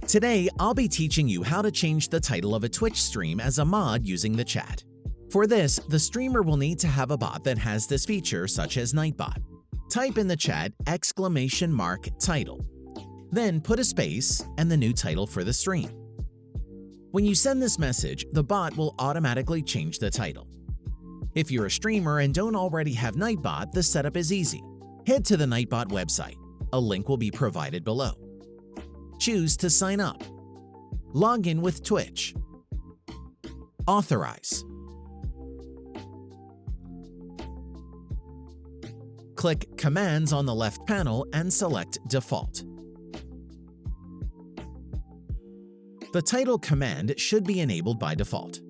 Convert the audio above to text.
Today, I'll be teaching you how to change the title of a Twitch stream as a mod using the chat. For this, the streamer will need to have a bot that has this feature, such as Nightbot. Type in the chat !title. Then put a space and the new title for the stream. When you send this message, the bot will automatically change the title. If you're a streamer and don't already have Nightbot, the setup is easy. Head to the Nightbot website. A link will be provided below. Choose to sign up. Log in with Twitch. Authorize. Click Commands on the left panel and select Default. The title command should be enabled by default.